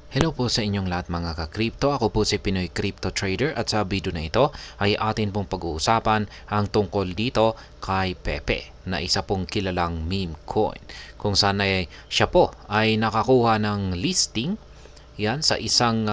Hello po sa inyong lahat mga ka-crypto. Ako po si Pinoy Crypto Trader at sa video na ito ay atin pong pag-uusapan ang tungkol dito kay Pepe na isa pong kilalang meme coin. Kung saan ay siya po ay nakakuha ng listing yan sa isang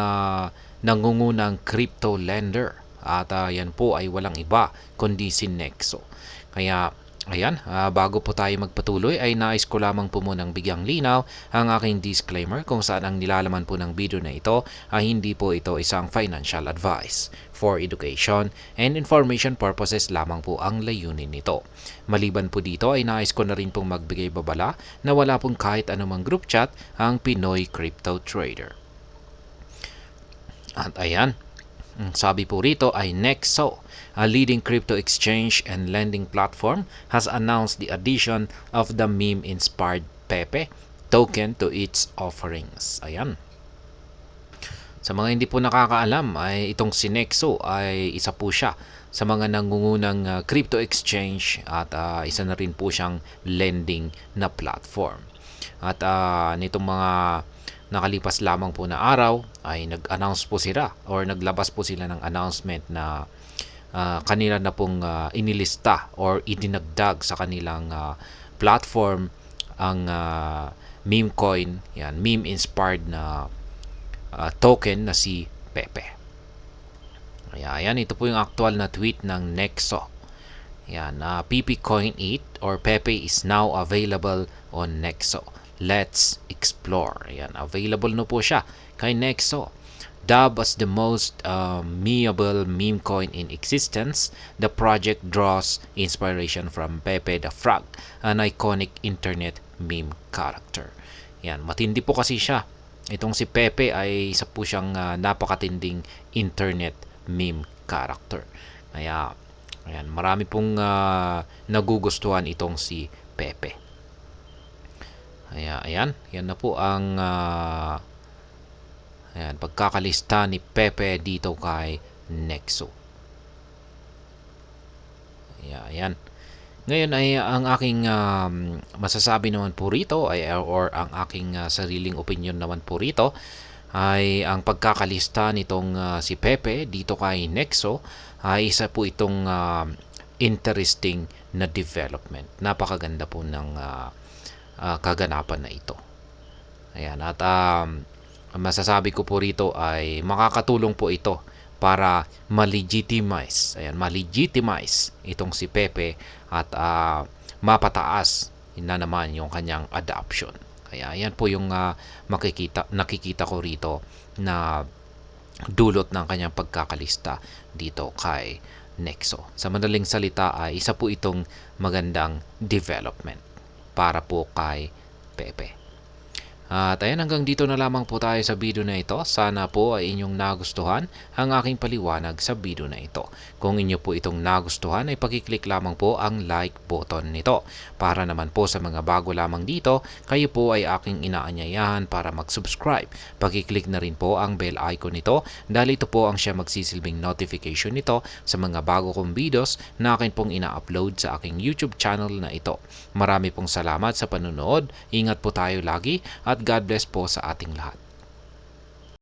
nangungunang crypto lender. At yan po ay walang iba kundi si Nexo. Kaya ayan, bago po tayo magpatuloy ay nais ko lamang po munang bigyang linaw ang aking disclaimer kung saan ang nilalaman po ng video na ito ay hindi po ito isang financial advice. For education and information purposes lamang po ang layunin nito. Maliban po dito ay nais ko na rin pong magbigay babala na wala pong kahit anumang group chat ang Pinoy Crypto Trader. At ayan, sabi po rito ay Nexo, a leading crypto exchange and lending platform, has announced the addition of the meme-inspired Pepe token to its offerings. Ayan. Sa mga hindi po nakakaalam, ay itong si Nexo ay isa po siya sa mga nangungunang crypto exchange at isa na rin po siyang lending na platform. At nitong mga nakalipas lamang po na araw ay nag-announce po sila or naglabas po sila ng announcement na kanila na pong inilista or idinagdag sa kanilang platform ang meme coin, yan, meme inspired na token na si Pepe. Ayan, ito po yung actual na tweet ng Nexo. Yan, PP Coin 8 or Pepe is now available on Nexo. Let's explore. Ayan, available na po siya kay Nexo. Dubbed as the most memeable meme coin in existence, the project draws inspiration from Pepe the Frog, an iconic internet meme character. Yan, matindi po kasi siya. Itong si Pepe ay isa po siyang napakatinding internet meme character. Kaya, ayan, marami pong nagugustuhan itong si Pepe. Ayan, yan na po ang pagkakalista ni Pepe dito kay Nexo. Ayan. Ngayon ay ang aking masasabi naman po rito ay or ang aking sariling opinion naman po rito ay ang pagkakalista nitong si Pepe dito kay Nexo ay isa po itong interesting na development. Napakaganda po ng kaganapan na ito. Ayan, at masasabi ko po rito ay makakatulong po ito para ma-legitimize itong si Pepe at mapataas na naman yung kanyang adoption. Kaya yan po yung nakikita ko rito na dulot ng kanyang pagkakalista dito kay Nexo. Sa madaling salita ay isa po itong magandang development para po kay Pepe. At ayan, hanggang dito na lamang po tayo sa video na ito. Sana po ay inyong nagustuhan ang aking paliwanag sa video na ito. Kung inyo po itong nagustuhan ay pakiclick lamang po ang like button nito. Para naman po sa mga bago lamang dito, kayo po ay aking inaanyayahan para mag-subscribe. Pakiclick na rin po ang bell icon nito dahil ito po ang siya magsisilbing notification nito sa mga bago kong videos na akin pong ina-upload sa aking YouTube channel na ito. Marami pong salamat sa panunood. Ingat po tayo lagi at God bless po sa ating lahat.